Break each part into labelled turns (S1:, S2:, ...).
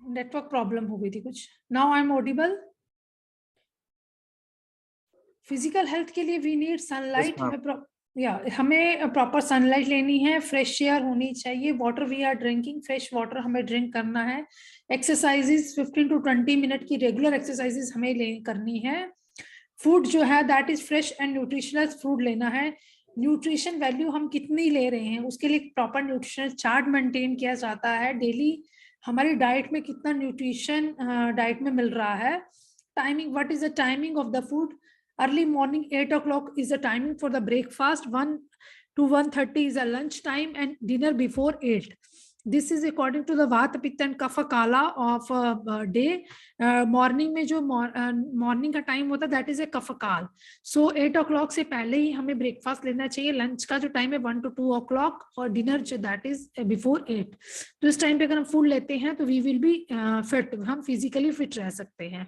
S1: Network problem हो गई थी कुछ. Now I am audible. Physical health के लिए वी नीड सनलाइट. हमें प्रॉपर सनलाइट लेनी है, फ्रेश एयर होनी चाहिए, water we are drinking, fresh water हमें ड्रिंक करना है, एक्सरसाइजेस 15 to 20 मिनट की रेगुलर एक्सरसाइजेस हमें करनी है. फूड जो है that is fresh and nutritional food लेना है. न्यूट्रिशन वैल्यू हम कितनी ले रहे हैं उसके लिए प्रॉपर न्यूट्रिशनल चार्ट मेंटेन किया जाता है. डेली हमारी डाइट में कितना न्यूट्रिशन डाइट में मिल रहा है. Timing, what is the timing of the food. Early morning 8 o'clock is the timing for the breakfast. 1 to 1:30 is a lunch time, and dinner before 8. This is according to the Vata Pitta and Kapha Kala of day. Morning में जो morning का time होता है that is a Kapha Kal. So 8 o'clock से पहले ही हमें breakfast लेना चाहिए. Lunch का जो time है 1 to 2 o'clock और dinner जो that is before 8. तो इस time पे अगर हम food लेते हैं तो we will be fit. हम physically fit रह सकते हैं.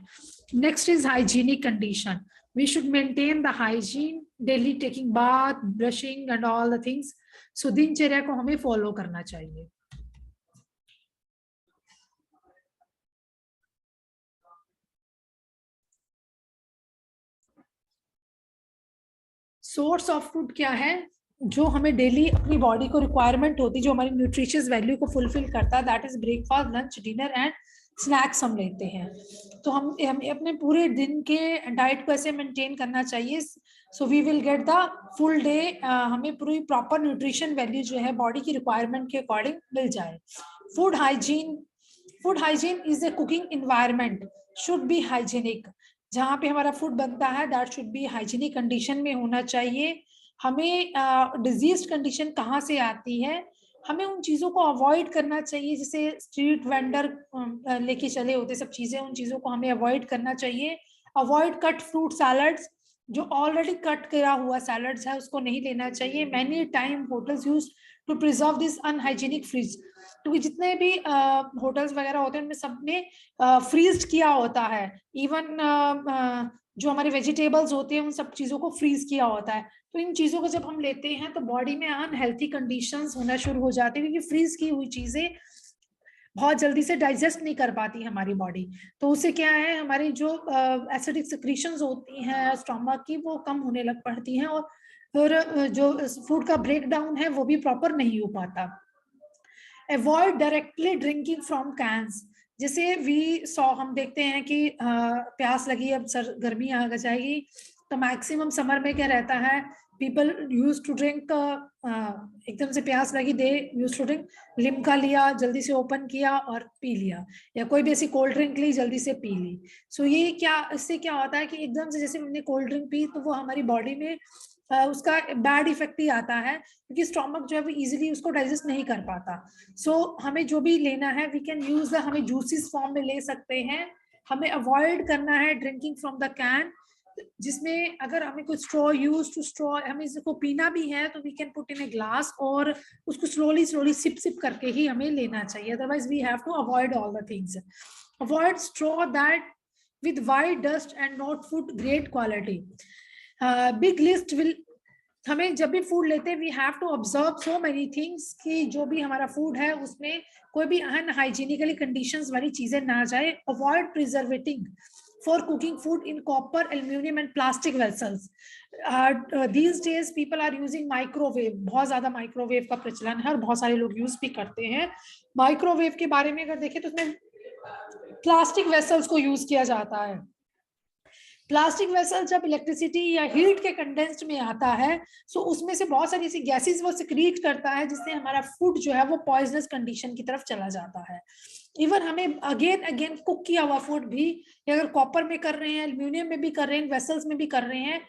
S1: Next is hygienic condition. We should maintain the hygiene, daily taking bath, brushing and all the things. So दिनचर्या को हमें follow करना चाहिए. सोर्स ऑफ फूड क्या है जो हमें डेली अपनी बॉडी को रिक्वायरमेंट होती है, जो हमारी न्यूट्रिशियस वैल्यू को फुलफिल करता है, that is breakfast, lunch, dinner and snacks हम लेते हैं. तो हम अपने पूरे दिन के डाइट को ऐसे मेंटेन करना चाहिए so we will get the full day. हमें पूरी प्रॉपर न्यूट्रिशन वैल्यू जो है बॉडी की रिक्वायरमेंट के अकॉर्डिंग मिल जाए. Food hygiene is a cooking environment should be hygienic. जहाँ पे हमारा फूड बनता है that should be hygienic condition में होना चाहिए. हमें डिजीज कंडीशन कहाँ से आती है, हमें उन चीज़ों को अवॉइड करना चाहिए. जैसे स्ट्रीट वेंडर लेके चले होते सब चीज़ें, उन चीज़ों को हमें अवॉइड करना चाहिए. अवॉइड कट फ्रूट सैलड्स, जो ऑलरेडी कट करा हुआ सैलड्स है उसको नहीं लेना चाहिए. Many time hotels use to preserve this unhygienic fridge, क्योंकि जितने भी होटल्स वगैरह होते हैं उनमें सब में फ्रीज किया होता है. इवन जो हमारे वेजिटेबल्स होते हैं उन सब चीज़ों को फ्रीज किया होता है. तो इन चीज़ों को जब हम लेते हैं तो बॉडी में अनहेल्थी कंडीशंस होना शुरू हो जाते हैं, क्योंकि फ्रीज की हुई चीज़ें बहुत जल्दी से डाइजेस्ट नहीं कर पाती हमारी बॉडी. तो उससे क्या है, हमारी जो एसिडिक सिक्रीशंस होती हैं स्टोमक की वो कम होने लग पड़ती हैं और फिर जो फूड का ब्रेक डाउन है वो भी प्रॉपर नहीं हो पाता. Avoid directly drinking from cans. जैसे हम देखते हैं कि प्यास लगी, अब गर्मी आ जाएगी तो मैक्सिमम समर में क्या रहता है, पीपल यूज टू ड्रिंक, एकदम से प्यास लगी दे यूज टू ड्रिंक लिम्का लिया, जल्दी से ओपन किया और पी लिया, या कोई भी ऐसी कोल्ड ड्रिंक ली जल्दी से पी ली. सो ये क्या, इससे क्या होता है कि एकदम से जैसे हमने कोल्ड ड्रिंक पी तो वो हमारी बॉडी में उसका बैड इफेक्ट ही आता है, क्योंकि स्टोमक जो है वो इजीली उसको डाइजेस्ट नहीं कर पाता. सो हमें जो भी लेना है वी कैन यूज हमें जूसेस फॉर्म में ले सकते हैं. हमें अवॉइड करना है ड्रिंकिंग फ्रॉम द कैन, जिसमें अगर हमें कोई स्ट्रॉ हमें इसको पीना भी है तो we can put in a glass और उसको स्लोली सिप करके ही हमें लेना चाहिए. Otherwise we have to avoid all the things. Avoid straw that with white dust and not food great quality. Big list will, हमें जब भी फूड लेते हैं we have to observe so many things कि जो भी हमारा फूड है उसमें कोई भी अनहाइजीनिकली कंडीशंस वाली चीजें ना जाए. Avoid प्रिजर्वेटिंग for cooking food in copper, aluminum and plastic vessels. These days people are using microwave. बहुत ज्यादा माइक्रोवेव का प्रचलन है और बहुत सारे लोग यूज भी करते हैं. माइक्रोवेव के बारे में अगर देखें तो उसमें प्लास्टिक वेसल्स को यूज किया जाता है. प्लास्टिक वेसल जब इलेक्ट्रिसिटी या हीट के कंडेंस्ड में आता है सो उसमें से बहुत सारी ऐसी गैसेस वो सिक्रीट करता है जिससे हमारा फूड जो है वो पॉइजनस कंडीशन की तरफ चला जाता है. इवन हमें अगेन कुक किया हुआ फूड भी अगर कॉपर में कर रहे हैं, एल्यूमिनियम में भी कर रहे हैं, वेसल्स में भी कर रहे हैं,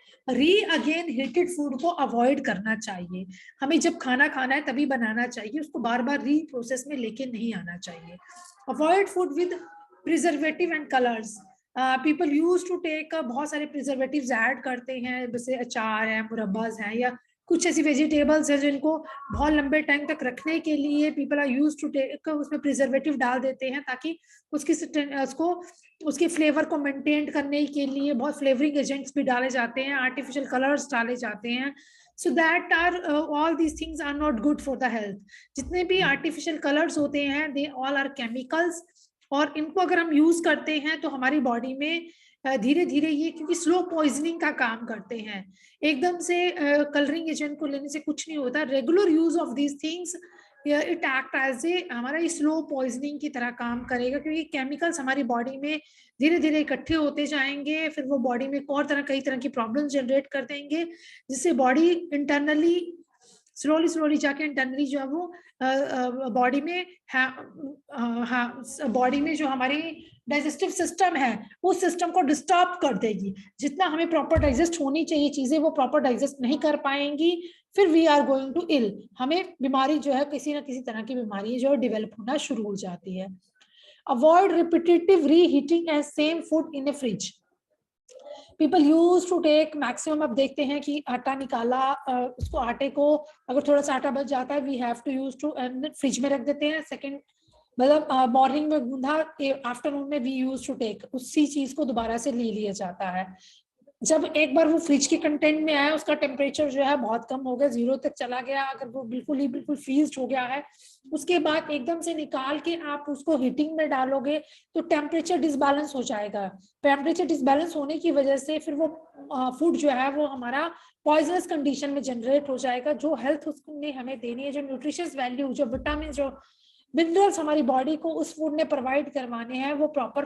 S1: अगेन हीटेड फूड को अवॉइड करना चाहिए. हमें जब खाना है तभी बनाना चाहिए, उसको बार बार प्रोसेस में लेके नहीं आना चाहिए. Avoid food with preservative and colours. People use to take, बहुत सारे प्रिजर्वेटिव्स ऐड करते हैं, जैसे अचार है, मुरब्बाज है, या कुछ ऐसी वेजिटेबल्स है जिनको बहुत लंबे टाइम तक रखने के लिए people are use to take, उसमें प्रिजर्वेटिव डाल देते हैं ताकि उसकी फ्लेवर को मेंटेन करने के लिए बहुत फ्लेवरिंग एजेंट्स भी डाले जाते हैं, आर्टिफिशियल कलर्स डाले जाते हैं. So that are all these things are not good for the health. जितने भी आर्टिफिशियल कलर्स होते हैं दे ऑल आर केमिकल्स और इनको अगर हम यूज करते हैं तो हमारी बॉडी में धीरे धीरे ये, क्योंकि स्लो पॉइजनिंग का काम करते हैं, एकदम से कलरिंग एजेंट को लेने से कुछ नहीं होता। Regular use of these things it act as a हमारा स्लो पॉइजनिंग की तरह काम करेगा, क्योंकि केमिकल्स हमारी बॉडी में धीरे धीरे इकट्ठे होते जाएंगे, फिर वो बॉडी में और कई तरह की प्रॉब्लम जनरेट कर देंगे, जिससे बॉडी इंटरनली स्लोली स्लोली जाके इंटरनली जो है वो बॉडी में बॉडी में जो हमारी डाइजेस्टिव सिस्टम है उस सिस्टम को डिस्टर्ब कर देगी। जितना हमें प्रॉपर डाइजेस्ट होनी चाहिए चीजें वो प्रॉपर डाइजेस्ट नहीं कर पाएंगी, फिर वी आर गोइंग टू इल, हमें बीमारी जो है किसी ना किसी तरह की बीमारी जो है डेवलप होना शुरू हो जाती है। Avoid repetitive reheating as same food in a fridge. People use to take maximum, अब देखते हैं कि आटा निकाला, उसको आटे को अगर थोड़ा सा आटा बच जाता है we have to use to fridge में रख देते हैं। सेकंड मतलब मॉर्निंग में गूंधा, आफ्टरनून में वी यूज टू टेक, उसी चीज को दोबारा से ले लिया जाता है। जब एक बार वो फ्रिज के कंटेंट में आया उसका टेम्परेचर जो है बहुत कम हो गया, 0 तक चला गया, अगर वो बिल्कुल फ्रीज हो गया है, उसके बाद एकदम से निकाल के आप उसको हीटिंग में डालोगे तो टेम्परेचर डिसबैलेंस हो जाएगा। टेम्परेचर डिसबैलेंस होने की वजह से फिर वो फूड जो है वो हमारा पॉइजनस कंडीशन में जनरेट हो जाएगा। जो हेल्थ उसने हमें देनी है, जो न्यूट्रिशियस वैल्यू, जो विटामिन, जो मिनरल्स हमारी बॉडी को उस फूड ने प्रोवाइड करवाने हैं, वो प्रॉपर